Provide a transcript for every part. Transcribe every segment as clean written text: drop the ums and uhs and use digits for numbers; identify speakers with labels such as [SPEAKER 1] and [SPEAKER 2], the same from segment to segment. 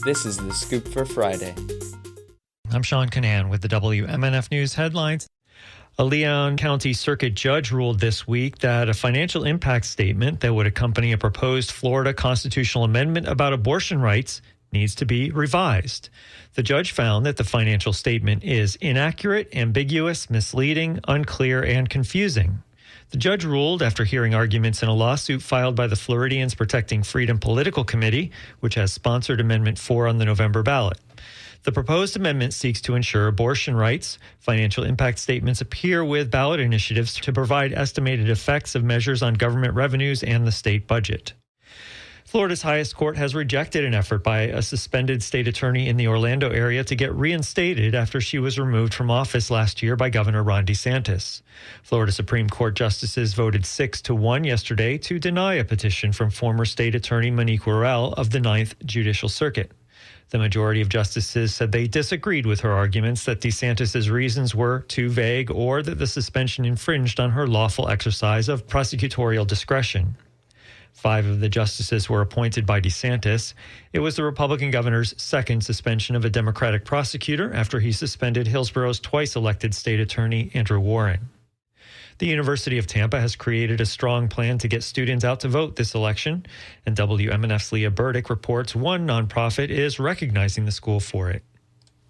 [SPEAKER 1] This is The Scoop for Friday.
[SPEAKER 2] I'm Sean Canan with the WMNF News headlines. A Leon County Circuit judge ruled this week that a financial impact statement that would accompany a proposed Florida constitutional amendment about abortion rights needs to be revised. The judge found that the financial statement is inaccurate, ambiguous, misleading, unclear, and confusing. The judge ruled after hearing arguments in a lawsuit filed by the Floridians Protecting Freedom Political Committee, which has sponsored Amendment 4 on the November ballot. The proposed amendment seeks to ensure abortion rights. Financial impact statements appear with ballot initiatives to provide estimated effects of measures on government revenues and the state budget. Florida's highest court has rejected an effort by a suspended state attorney in the Orlando area to get reinstated after she was removed from office last year by Governor Ron DeSantis. Florida Supreme Court justices voted 6-1 yesterday to deny a petition from former state attorney Monique Worrell of the 9th Judicial Circuit. The majority of justices said they disagreed with her arguments that DeSantis' reasons were too vague or that the suspension infringed on her lawful exercise of prosecutorial discretion. 5 of the justices were appointed by DeSantis. It was the Republican governor's second suspension of a Democratic prosecutor after he suspended Hillsborough's twice-elected state attorney Andrew Warren. The University of Tampa has created a strong plan to get students out to vote this election, and WMNF's Leah Burdick reports one nonprofit is recognizing the school for it.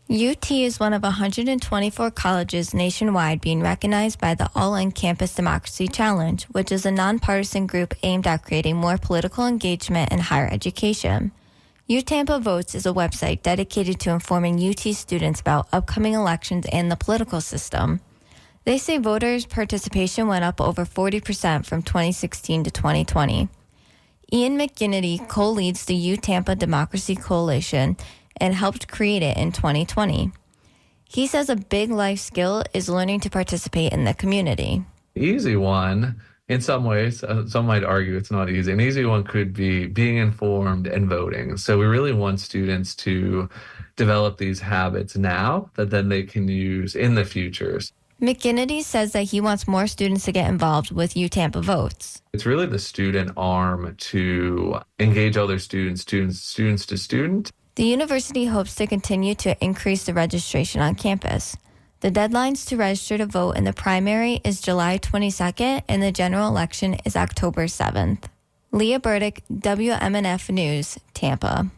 [SPEAKER 3] UT is one of 124 colleges nationwide being recognized by the All-In Campus Democracy Challenge, which is a nonpartisan group aimed at creating more political engagement in higher education. UTampa Votes is a website dedicated to informing UT students about upcoming elections and the political system. They say voters' participation went up over 40% from 2016 to 2020. Ian McGinnity co-leads the UTampa Democracy Coalition and helped create it in 2020. He says a big life skill is learning to participate in the community.
[SPEAKER 4] Easy one, in some ways, some might argue it's not easy. An easy one could be being informed and voting. So we really want students to develop these habits now that then they can use in the future.
[SPEAKER 3] McGinnity says that he wants more students to get involved with UTampa Votes.
[SPEAKER 4] It's really the student arm to engage other students to student.
[SPEAKER 3] The university hopes to continue to increase the registration on campus. The deadlines to register to vote in the primary is July 22nd and the general election is October 7th. Leah Burdick, WMNF News, Tampa.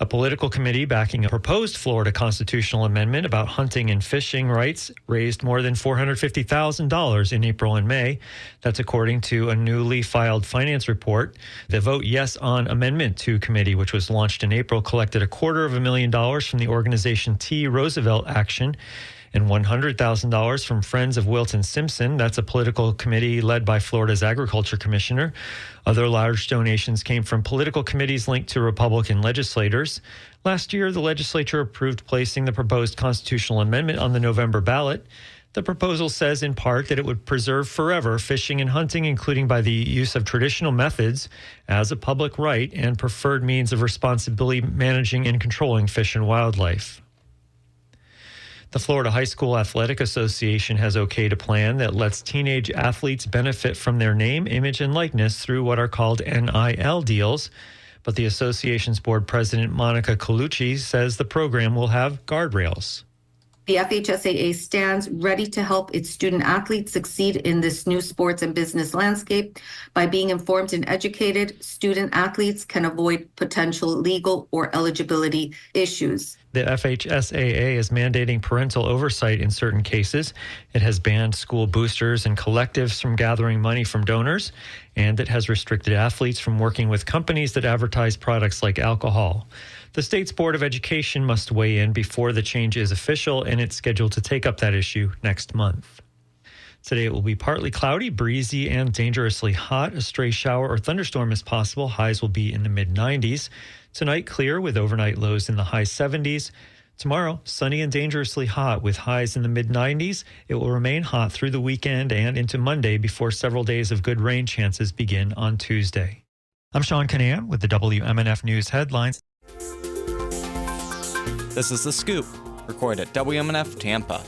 [SPEAKER 2] A political committee backing a proposed Florida constitutional amendment about hunting and fishing rights raised more than $450,000 in April and May. That's according to a newly filed finance report. The Vote Yes on Amendment 2 committee, which was launched in April, collected $250,000 from the organization T. Roosevelt Action and $100,000 from Friends of Wilton Simpson. That's a political committee led by Florida's Agriculture Commissioner. Other large donations came from political committees linked to Republican legislators. Last year, the legislature approved placing the proposed constitutional amendment on the November ballot. The proposal says in part that it would preserve forever fishing and hunting, including by the use of traditional methods, as a public right and preferred means of responsibly managing and controlling fish and wildlife. The Florida High School Athletic Association has okayed a plan that lets teenage athletes benefit from their name, image, and likeness through what are called NIL deals. But the association's board president, Monica Colucci, says the program will have guardrails.
[SPEAKER 5] The FHSAA stands ready to help its student athletes succeed in this new sports and business landscape. By being informed and educated, student athletes can avoid potential legal or eligibility issues.
[SPEAKER 2] The FHSAA is mandating parental oversight in certain cases. It has banned school boosters and collectives from gathering money from donors, and it has restricted athletes from working with companies that advertise products like alcohol. The state's Board of Education must weigh in before the change is official, and it's scheduled to take up that issue next month. Today it will be partly cloudy, breezy, and dangerously hot. A stray shower or thunderstorm is possible. Highs will be in the mid-90s. Tonight, clear with overnight lows in the high 70s. Tomorrow, sunny and dangerously hot with highs in the mid-90s. It will remain hot through the weekend and into Monday before several days of good rain chances begin on Tuesday. I'm Sean Canan with the WMNF News headlines.
[SPEAKER 1] This is The Scoop, recorded at WMNF Tampa.